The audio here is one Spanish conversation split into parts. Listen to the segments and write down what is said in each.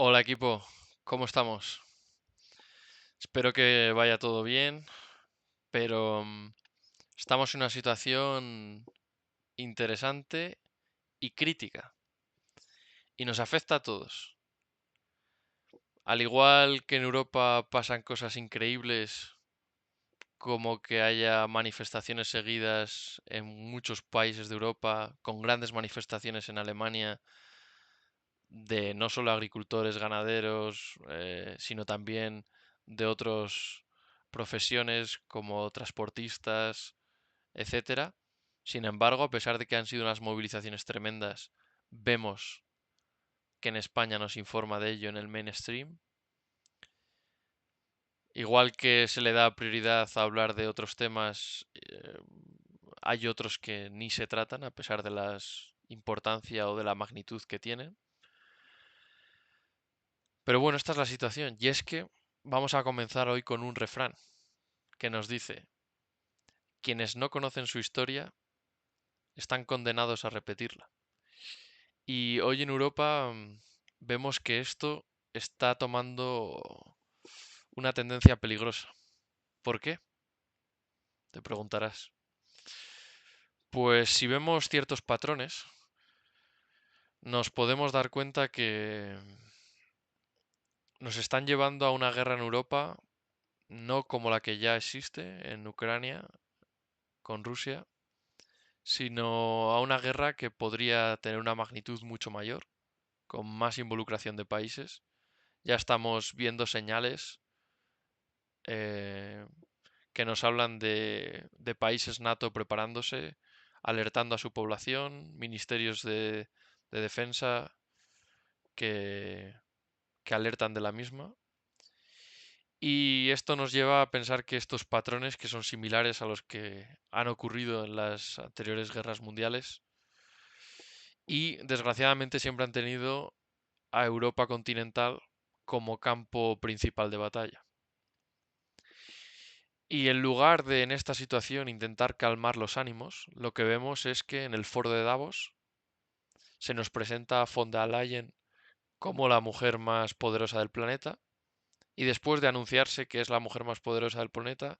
Hola equipo, ¿cómo estamos? Espero que vaya todo bien, pero estamos en una situación interesante y crítica y nos afecta a todos. Al igual que en Europa pasan cosas increíbles, como que haya manifestaciones seguidas en muchos países de Europa, con grandes manifestaciones en Alemania de no solo agricultores, ganaderos, sino también de otras profesiones como transportistas, etcétera. Sin embargo, a pesar de que han sido unas movilizaciones tremendas, vemos que en España nos informa de ello en el mainstream. Igual que se le da prioridad a hablar de otros temas, hay otros que ni se tratan a pesar de la importancia o de la magnitud que tienen. Pero bueno, esta es la situación. Y es que vamos a comenzar hoy con un refrán que nos dice, quienes no conocen su historia están condenados a repetirla. Y hoy en Europa vemos que esto está tomando una tendencia peligrosa. ¿Por qué? Te preguntarás. Pues si vemos ciertos patrones, nos podemos dar cuenta que nos están llevando a una guerra en Europa, no como la que ya existe en Ucrania con Rusia, sino a una guerra que podría tener una magnitud mucho mayor, con más involucración de países. Ya estamos viendo señales eh, que nos hablan de países NATO preparándose, alertando a su población, ministerios de defensa que, que alertan de la misma. Y esto nos lleva a pensar que estos patrones, que son similares a los que han ocurrido en las anteriores guerras mundiales, y desgraciadamente siempre han tenido a Europa continental como campo principal de batalla. Y en lugar de en esta situación intentar calmar los ánimos, lo que vemos es que en el foro de Davos se nos presenta a von der Leyen como la mujer más poderosa del planeta, y después de anunciarse que es la mujer más poderosa del planeta,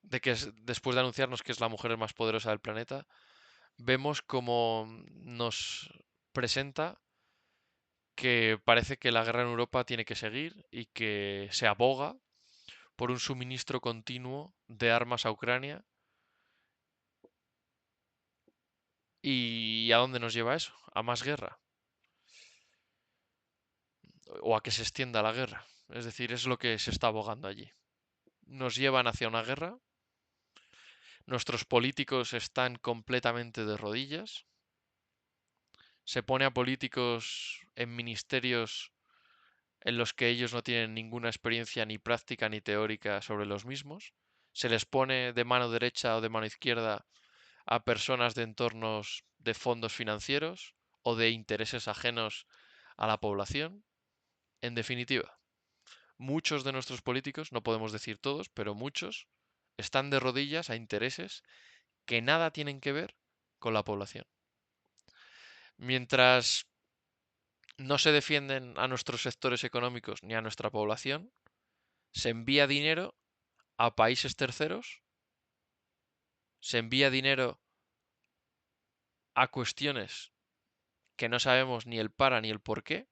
después de anunciarnos que es la mujer más poderosa del planeta, vemos como nos presenta que parece que la guerra en Europa tiene que seguir y que se aboga por un suministro continuo de armas a Ucrania. ¿Y a dónde nos lleva eso? ¿A más guerra? ¿O a que se extienda la guerra? Es decir, es lo que se está abogando allí. Nos llevan hacia una guerra, nuestros políticos están completamente de rodillas, se pone a políticos en ministerios en los que ellos no tienen ninguna experiencia ni práctica ni teórica sobre los mismos, se les pone de mano derecha o de mano izquierda a personas de entornos de fondos financieros o de intereses ajenos a la población. En definitiva, muchos de nuestros políticos, no podemos decir todos, pero muchos, están de rodillas a intereses que nada tienen que ver con la población. Mientras no se defienden a nuestros sectores económicos ni a nuestra población, se envía dinero a países terceros, se envía dinero a cuestiones que no sabemos ni el para ni el por qué,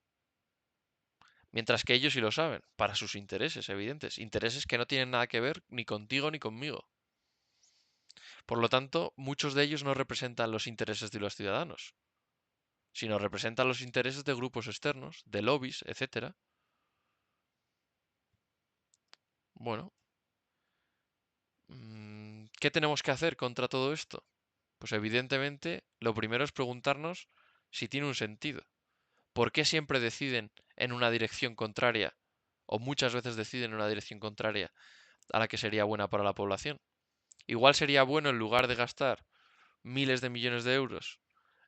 mientras que ellos sí lo saben, para sus intereses evidentes, intereses que no tienen nada que ver ni contigo ni conmigo. Por lo tanto, muchos de ellos no representan los intereses de los ciudadanos, sino representan los intereses de grupos externos, de lobbies, etcétera. Bueno, ¿qué tenemos que hacer contra todo esto? Pues evidentemente lo primero es preguntarnos si tiene un sentido. ¿Por qué siempre deciden en una dirección contraria, o muchas veces deciden en una dirección contraria a la que sería buena para la población? Igual sería bueno, en lugar de gastar miles de millones de euros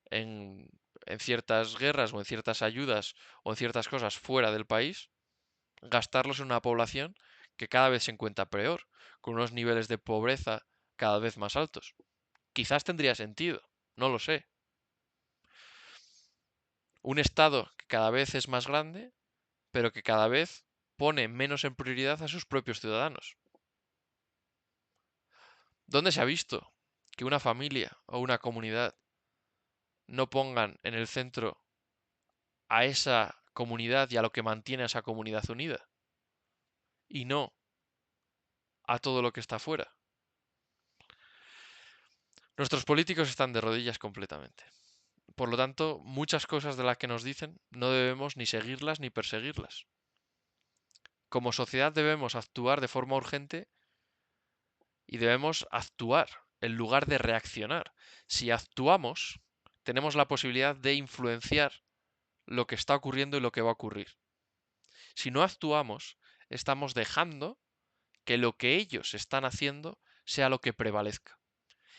en, en ciertas guerras o en ciertas ayudas o en ciertas cosas fuera del país, gastarlos en una población que cada vez se encuentra peor, con unos niveles de pobreza cada vez más altos. Quizás tendría sentido, no lo sé. Un Estado cada vez es más grande, pero que cada vez pone menos en prioridad a sus propios ciudadanos. ¿Dónde se ha visto que una familia o una comunidad no pongan en el centro a esa comunidad y a lo que mantiene a esa comunidad unida? Y no a todo lo que está fuera. Nuestros políticos están de rodillas completamente. Por lo tanto, muchas cosas de las que nos dicen no debemos ni seguirlas ni perseguirlas. Como sociedad debemos actuar de forma urgente y debemos actuar en lugar de reaccionar. Si actuamos, tenemos la posibilidad de influenciar lo que está ocurriendo y lo que va a ocurrir. Si no actuamos, estamos dejando que lo que ellos están haciendo sea lo que prevalezca.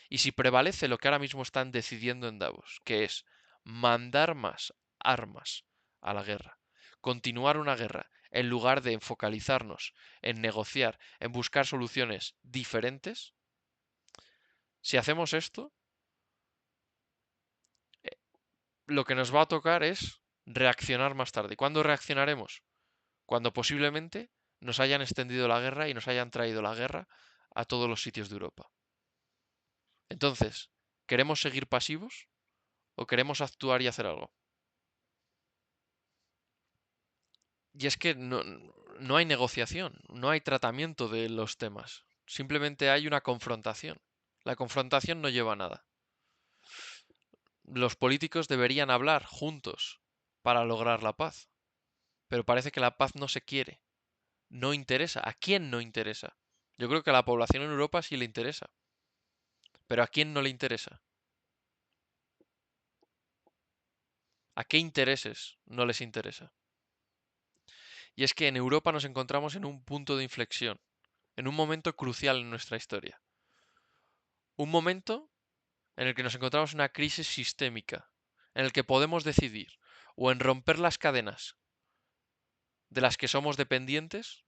Y si prevalece lo que ahora mismo están decidiendo en Davos, que es mandar más armas a la guerra, continuar una guerra, en lugar de focalizarnos en negociar, en buscar soluciones diferentes, si hacemos esto, eh, lo que nos va a tocar es reaccionar más tarde. ¿Y cuándo reaccionaremos? Cuando posiblemente nos hayan extendido la guerra y nos hayan traído la guerra a todos los sitios de Europa. Entonces, ¿queremos seguir pasivos o queremos actuar y hacer algo? Y es que no hay negociación, no hay tratamiento de los temas. Simplemente hay una confrontación. La confrontación no lleva a nada. Los políticos deberían hablar juntos para lograr la paz. Pero parece que la paz no se quiere. No interesa. ¿A quién no interesa? Yo creo que a la población en Europa sí le interesa. Pero ¿a quién no le interesa? ¿A qué intereses no les interesa? Y es que en Europa nos encontramos en un punto de inflexión, en un momento crucial en nuestra historia. Un momento en el que nos encontramos en una crisis sistémica, en el que podemos decidir o en romper las cadenas de las que somos dependientes,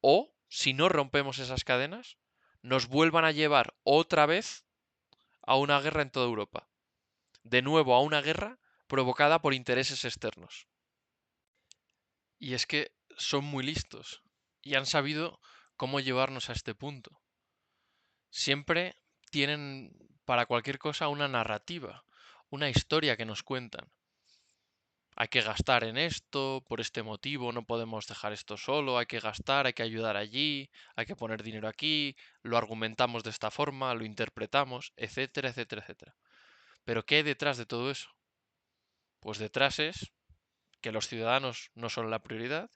o, si no rompemos esas cadenas, nos vuelvan a llevar otra vez a una guerra en toda Europa. De nuevo a una guerra provocada por intereses externos. Y es que son muy listos y han sabido cómo llevarnos a este punto. Siempre tienen para cualquier cosa una narrativa, una historia que nos cuentan. Hay que gastar en esto, por este motivo no podemos dejar esto solo, hay que gastar, hay que ayudar allí, hay que poner dinero aquí, lo argumentamos de esta forma, lo interpretamos, etcétera, etcétera, etcétera. Pero ¿qué hay detrás de todo eso? Pues detrás es que los ciudadanos no son la prioridad,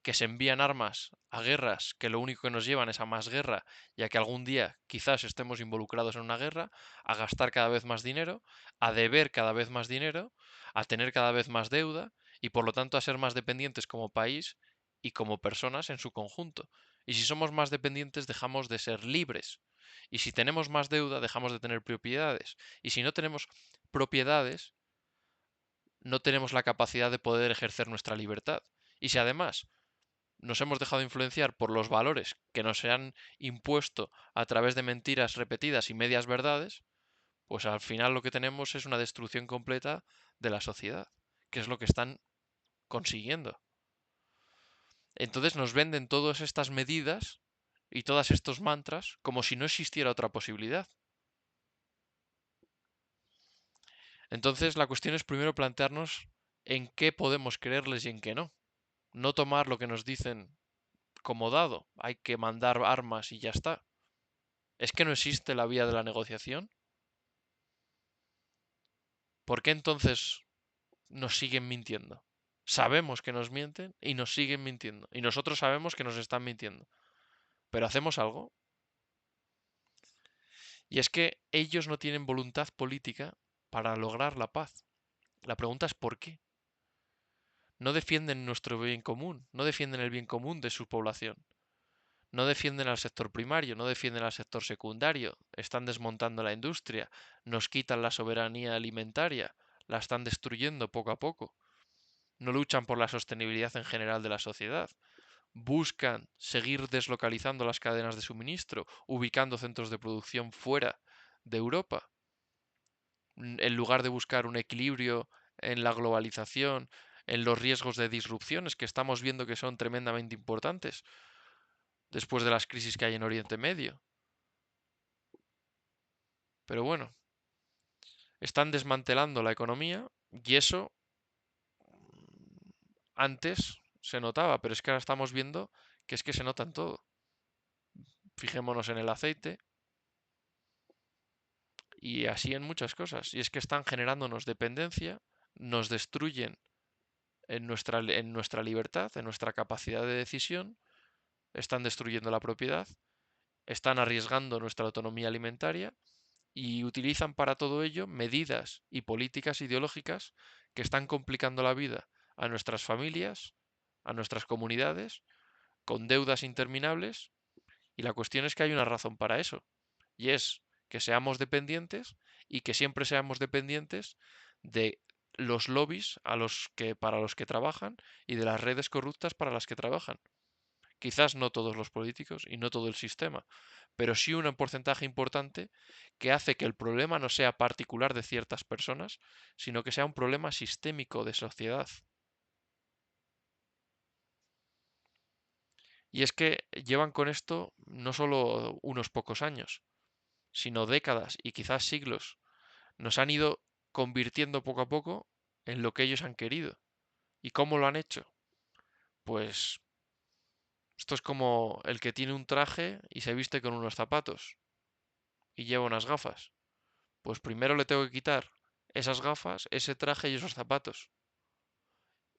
que se envían armas a guerras que lo único que nos llevan es a más guerra, ya que algún día quizás estemos involucrados en una guerra, a gastar cada vez más dinero, a deber cada vez más dinero, a tener cada vez más deuda y por lo tanto a ser más dependientes como país y como personas en su conjunto. Y si somos más dependientes dejamos de ser libres. Y si tenemos más deuda dejamos de tener propiedades. Y si no tenemos propiedades no tenemos la capacidad de poder ejercer nuestra libertad. Y si además nos hemos dejado influenciar por los valores que nos se han impuesto a través de mentiras repetidas y medias verdades, pues al final lo que tenemos es una destrucción completa de la sociedad, que es lo que están consiguiendo. Entonces nos venden todas estas medidas y todos estos mantras como si no existiera otra posibilidad. Entonces la cuestión es primero plantearnos en qué podemos creerles y en qué no. No tomar lo que nos dicen como dado. Hay que mandar armas y ya está. ¿Es que no existe la vía de la negociación? ¿Por qué entonces nos siguen mintiendo? Sabemos que nos mienten y nos siguen mintiendo. Y nosotros sabemos que nos están mintiendo. ¿Pero hacemos algo? Y es que ellos no tienen voluntad política para lograr la paz. La pregunta es ¿por qué? No defienden nuestro bien común, no defienden el bien común de su población. No defienden al sector primario, no defienden al sector secundario, están desmontando la industria, nos quitan la soberanía alimentaria, la están destruyendo poco a poco. No luchan por la sostenibilidad en general de la sociedad. Buscan seguir deslocalizando las cadenas de suministro, ubicando centros de producción fuera de Europa, en lugar de buscar un equilibrio en la globalización, en los riesgos de disrupciones que estamos viendo que son tremendamente importantes después de las crisis que hay en Oriente Medio. Pero bueno, están desmantelando la economía y eso antes se notaba, pero es que ahora estamos viendo que es que se nota en todo. Fijémonos en el aceite y así en muchas cosas. Y es que están generándonos dependencia, nos destruyen en nuestra libertad, en nuestra capacidad de decisión, están destruyendo la propiedad, están arriesgando nuestra autonomía alimentaria y utilizan para todo ello medidas y políticas ideológicas que están complicando la vida a nuestras familias, a nuestras comunidades, con deudas interminables. Y la cuestión es que hay una razón para eso, y es que seamos dependientes y que siempre seamos dependientes de los lobbies para los que trabajan y de las redes corruptas para las que trabajan. Quizás no todos los políticos y no todo el sistema, pero sí un porcentaje importante que hace que el problema no sea particular de ciertas personas, sino que sea un problema sistémico de sociedad. Y es que llevan con esto no solo unos pocos años, sino décadas y quizás siglos. Nos han ido convirtiendo poco a poco en lo que ellos han querido. ¿Y cómo lo han hecho? Pues esto es como el que tiene un traje y se viste con unos zapatos y lleva unas gafas. Pues primero le tengo que quitar esas gafas, ese traje y esos zapatos.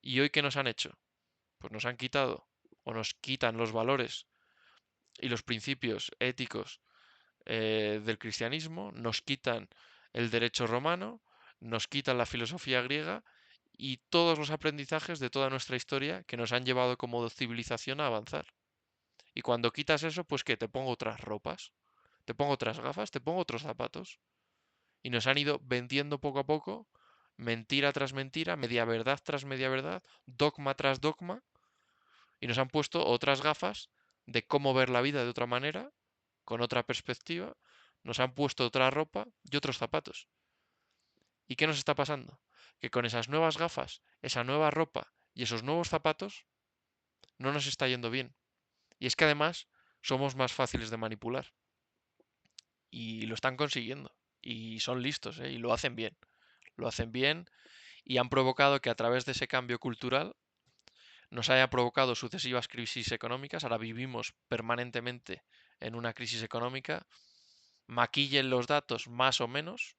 ¿Y hoy qué nos han hecho? Pues nos han quitado o nos quitan los valores y los principios éticos del cristianismo, nos quitan el derecho romano, nos quitan la filosofía griega y todos los aprendizajes de toda nuestra historia que nos han llevado como civilización a avanzar. Y cuando quitas eso, pues que te pongo otras ropas, te pongo otras gafas, te pongo otros zapatos. Y nos han ido vendiendo poco a poco, mentira tras mentira, media verdad tras media verdad, dogma tras dogma, y nos han puesto otras gafas de cómo ver la vida de otra manera, con otra perspectiva, nos han puesto otra ropa y otros zapatos. ¿Y qué nos está pasando? Que con esas nuevas gafas, esa nueva ropa y esos nuevos zapatos no nos está yendo bien. Y es que además somos más fáciles de manipular. Y lo están consiguiendo. Y son listos, ¿eh? Y lo hacen bien. Lo hacen bien y han provocado que a través de ese cambio cultural nos haya provocado sucesivas crisis económicas. Ahora vivimos permanentemente en una crisis económica. Maquillen los datos más o menos.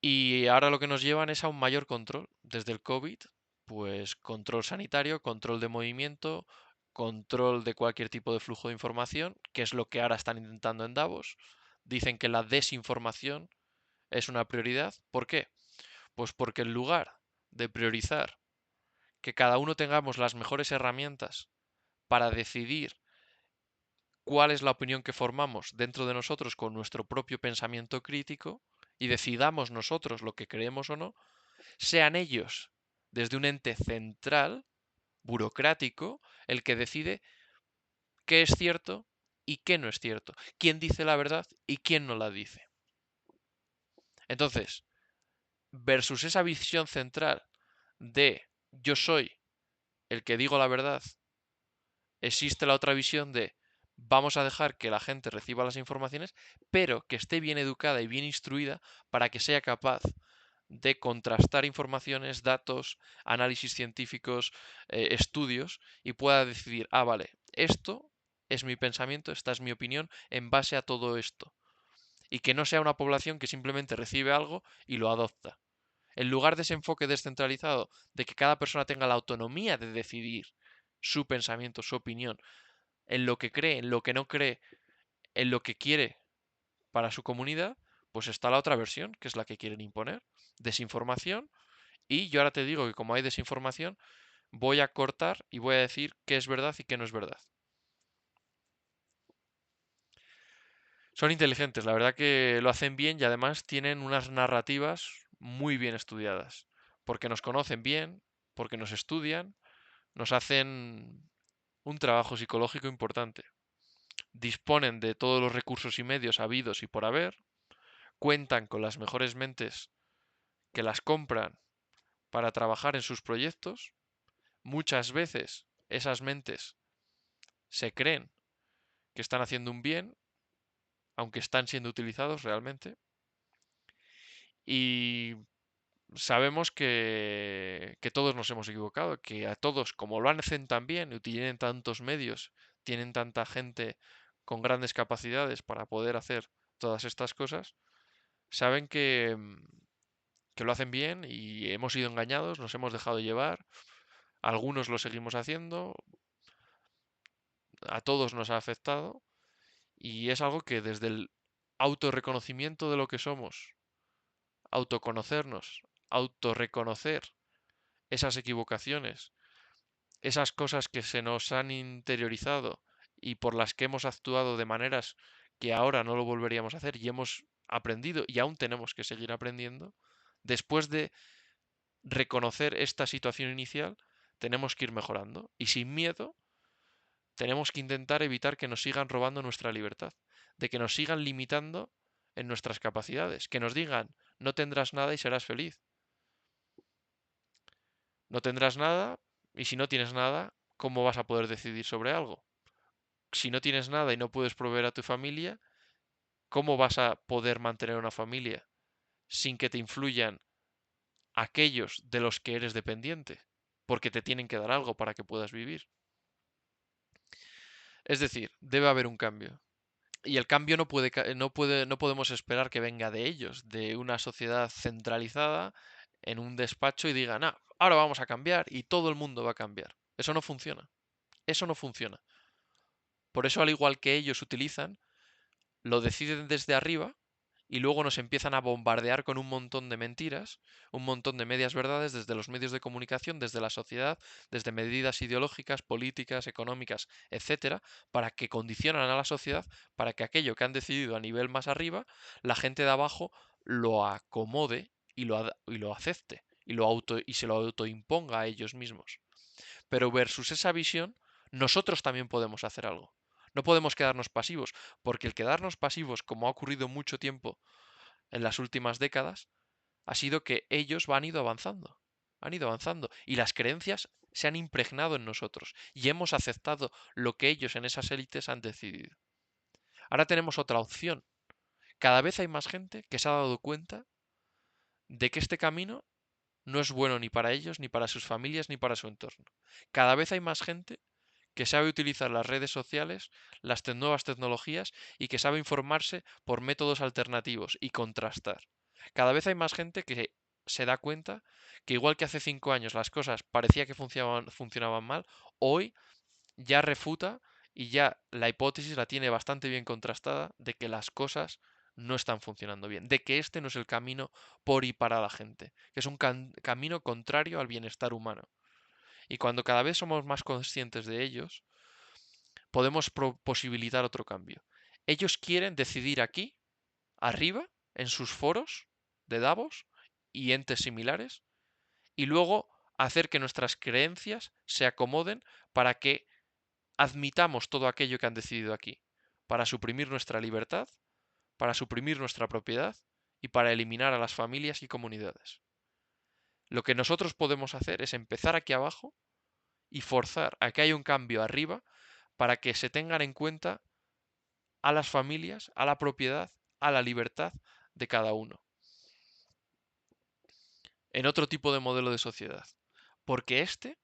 Y ahora lo que nos llevan es a un mayor control. Desde el COVID, pues control sanitario, control de movimiento, control de cualquier tipo de flujo de información, que es lo que ahora están intentando en Davos. Dicen que la desinformación es una prioridad. ¿Por qué? Pues porque en lugar de priorizar que cada uno tengamos las mejores herramientas para decidir cuál es la opinión que formamos dentro de nosotros con nuestro propio pensamiento crítico y decidamos nosotros lo que creemos o no, sean ellos, desde un ente central, burocrático, el que decide qué es cierto y qué no es cierto, quién dice la verdad y quién no la dice. Entonces, versus esa visión central de yo soy el que digo la verdad, existe la otra visión de vamos a dejar que la gente reciba las informaciones, pero que esté bien educada y bien instruida para que sea capaz de contrastar informaciones, datos, análisis científicos, estudios y pueda decidir, ah, vale, esto es mi pensamiento, esta es mi opinión en base a todo esto. Y que no sea una población que simplemente recibe algo y lo adopta. En lugar de ese enfoque descentralizado de que cada persona tenga la autonomía de decidir su pensamiento, su opinión, en lo que cree, en lo que no cree, en lo que quiere para su comunidad, pues está la otra versión, que es la que quieren imponer. Desinformación. Y yo ahora te digo que como hay desinformación, voy a cortar y voy a decir qué es verdad y qué no es verdad. Son inteligentes, la verdad que lo hacen bien y además tienen unas narrativas muy bien estudiadas, porque nos conocen bien, porque nos estudian, nos hacen un trabajo psicológico importante. Disponen de todos los recursos y medios habidos y por haber, cuentan con las mejores mentes que las compran para trabajar en sus proyectos, muchas veces esas mentes se creen que están haciendo un bien, aunque están siendo utilizados realmente, y sabemos que todos nos hemos equivocado, que a todos, como lo hacen tan bien y tienen tantos medios, tienen tanta gente con grandes capacidades para poder hacer todas estas cosas, saben que lo hacen bien y hemos sido engañados, nos hemos dejado llevar, algunos lo seguimos haciendo, a todos nos ha afectado y es algo que desde el autorreconocimiento de lo que somos, autoconocernos, autorreconocer esas equivocaciones, esas cosas que se nos han interiorizado y por las que hemos actuado de maneras que ahora no lo volveríamos a hacer y hemos aprendido y aún tenemos que seguir aprendiendo, después de reconocer esta situación inicial, tenemos que ir mejorando y sin miedo tenemos que intentar evitar que nos sigan robando nuestra libertad, de que nos sigan limitando en nuestras capacidades, que nos digan no tendrás nada y serás feliz. No tendrás nada y si no tienes nada, ¿cómo vas a poder decidir sobre algo? Si no tienes nada y no puedes proveer a tu familia, ¿cómo vas a poder mantener una familia sin que te influyan aquellos de los que eres dependiente? Porque te tienen que dar algo para que puedas vivir. Es decir, debe haber un cambio. Y el cambio no podemos esperar que venga de ellos, de una sociedad centralizada en un despacho y digan, ah, ahora vamos a cambiar y todo el mundo va a cambiar. Eso no funciona. Eso no funciona. Por eso, al igual que ellos utilizan, lo deciden desde arriba y luego nos empiezan a bombardear con un montón de mentiras, un montón de medias verdades desde los medios de comunicación, desde la sociedad, desde medidas ideológicas, políticas, económicas, etcétera, para que condicionan a la sociedad para que aquello que han decidido a nivel más arriba, la gente de abajo lo acomode y lo acepte y se lo autoimponga a ellos mismos. Pero versus esa visión, nosotros también podemos hacer algo. No podemos quedarnos pasivos, porque el quedarnos pasivos, como ha ocurrido mucho tiempo en las últimas décadas, ha sido que ellos han ido avanzando. Han ido avanzando. Y las creencias se han impregnado en nosotros. Y hemos aceptado lo que ellos en esas élites han decidido. Ahora tenemos otra opción. Cada vez hay más gente que se ha dado cuenta de que este camino no es bueno ni para ellos, ni para sus familias, ni para su entorno. Cada vez hay más gente que sabe utilizar las redes sociales, las nuevas tecnologías y que sabe informarse por métodos alternativos y contrastar. Cada vez hay más gente que se da cuenta que igual que hace 5 años las cosas parecía que funcionaban mal, hoy ya refuta y ya la hipótesis la tiene bastante bien contrastada de que las cosas no están funcionando bien, de que este no es el camino por y para la gente, que es un camino contrario al bienestar humano. Y cuando cada vez somos más conscientes de ellos, podemos posibilitar otro cambio. Ellos quieren decidir aquí, arriba, en sus foros de Davos y entes similares, y luego hacer que nuestras creencias se acomoden para que admitamos todo aquello que han decidido aquí, para suprimir nuestra libertad, para suprimir nuestra propiedad y para eliminar a las familias y comunidades. Lo que nosotros podemos hacer es empezar aquí abajo y forzar a que haya un cambio arriba para que se tengan en cuenta a las familias, a la propiedad, a la libertad de cada uno, en otro tipo de modelo de sociedad. Porque este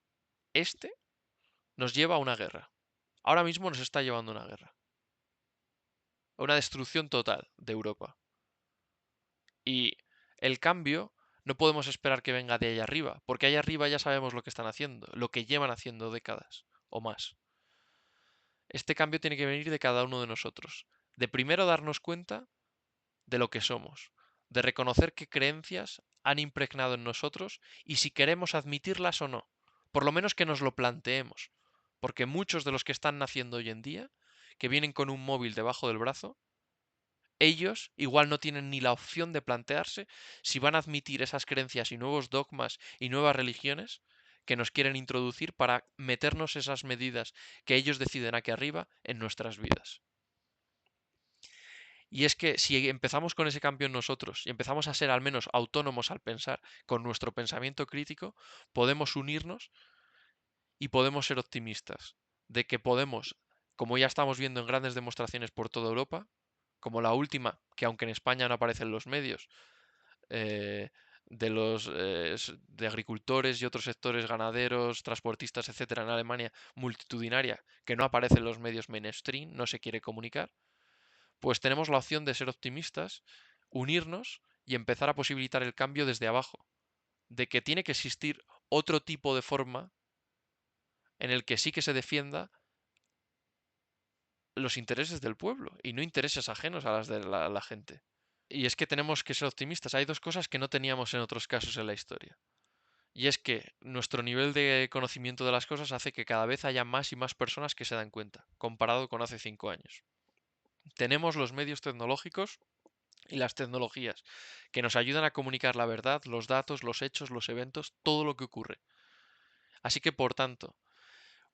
nos lleva a una guerra. Ahora mismo nos está llevando a una guerra, a una destrucción total de Europa. Y el cambio no podemos esperar que venga de allá arriba, porque allá arriba ya sabemos lo que están haciendo, lo que llevan haciendo décadas o más. Este cambio tiene que venir de cada uno de nosotros. De primero darnos cuenta de lo que somos, de reconocer qué creencias han impregnado en nosotros y si queremos admitirlas o no. Por lo menos que nos lo planteemos, porque muchos de los que están naciendo hoy en día, que vienen con un móvil debajo del brazo, ellos igual no tienen ni la opción de plantearse si van a admitir esas creencias y nuevos dogmas y nuevas religiones que nos quieren introducir para meternos esas medidas que ellos deciden aquí arriba en nuestras vidas. Y es que si empezamos con ese cambio en nosotros y empezamos a ser al menos autónomos al pensar con nuestro pensamiento crítico, podemos unirnos y podemos ser optimistas de que podemos, como ya estamos viendo en grandes demostraciones por toda Europa, como la última, que aunque en España no aparecen los medios, eh, de agricultores y otros sectores ganaderos, transportistas, etcétera, en Alemania, multitudinaria, que no aparece en los medios mainstream, no se quiere comunicar, pues tenemos la opción de ser optimistas, unirnos y empezar a posibilitar el cambio desde abajo, de que tiene que existir otro tipo de forma en el que sí que se defienda los intereses del pueblo y no intereses ajenos a las de la gente. Y es que tenemos que ser optimistas. Hay dos cosas que no teníamos en otros casos en la historia. Y es que nuestro nivel de conocimiento de las cosas hace que cada vez haya más y más personas que se dan cuenta, comparado con hace 5 años. Tenemos los medios tecnológicos y las tecnologías que nos ayudan a comunicar la verdad, los datos, los hechos, los eventos, todo lo que ocurre. Así que, por tanto,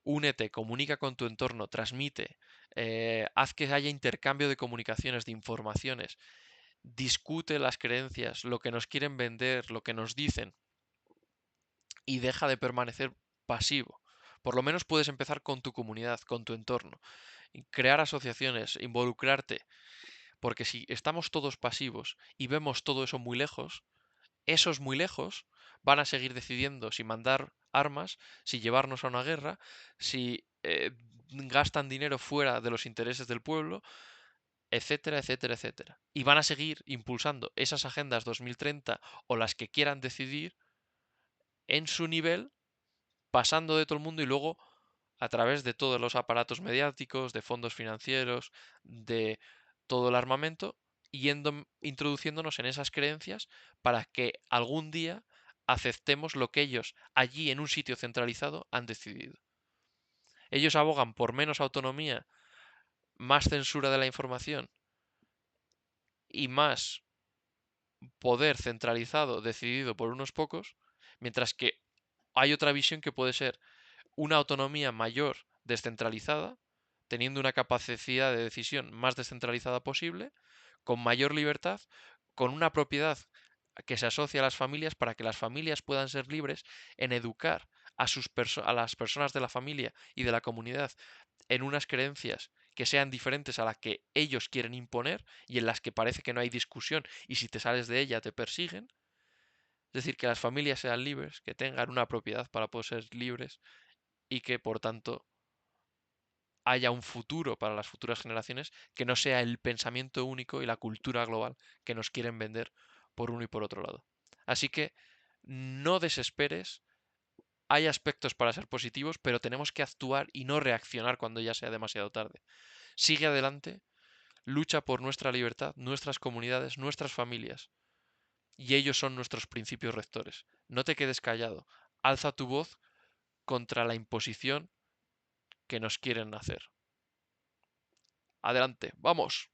únete, comunica con tu entorno, transmite, haz que haya intercambio de comunicaciones, de informaciones, discute las creencias, lo que nos quieren vender, lo que nos dicen, y deja de permanecer pasivo. Por lo menos puedes empezar con tu comunidad, con tu entorno, y crear asociaciones, involucrarte, porque si estamos todos pasivos y vemos todo eso muy lejos, esos muy lejos van a seguir decidiendo si mandar armas, si llevarnos a una guerra, si gastan dinero fuera de los intereses del pueblo, etcétera, etcétera, etcétera. Y van a seguir impulsando esas agendas 2030 o las que quieran decidir en su nivel, pasando de todo el mundo y luego a través de todos los aparatos mediáticos, de fondos financieros, de todo el armamento, yendo introduciéndonos en esas creencias para que algún día aceptemos lo que ellos allí en un sitio centralizado han decidido. Ellos abogan por menos autonomía, más censura de la información y más poder centralizado decidido por unos pocos, mientras que hay otra visión que puede ser una autonomía mayor descentralizada, teniendo una capacidad de decisión más descentralizada posible, con mayor libertad, con una propiedad que se asocia a las familias para que las familias puedan ser libres en educar a las personas de la familia y de la comunidad en unas creencias que sean diferentes a las que ellos quieren imponer y en las que parece que no hay discusión y si te sales de ella te persiguen. Es decir, que las familias sean libres, que tengan una propiedad para poder ser libres y que por tanto haya un futuro para las futuras generaciones que no sea el pensamiento único y la cultura global que nos quieren vender por uno y por otro lado. Así que no desesperes, hay aspectos para ser positivos, pero tenemos que actuar y no reaccionar cuando ya sea demasiado tarde. Sigue adelante, lucha por nuestra libertad, nuestras comunidades, nuestras familias. Y ellos son nuestros principios rectores. No te quedes callado. Alza tu voz contra la imposición que nos quieren hacer. Adelante, vamos.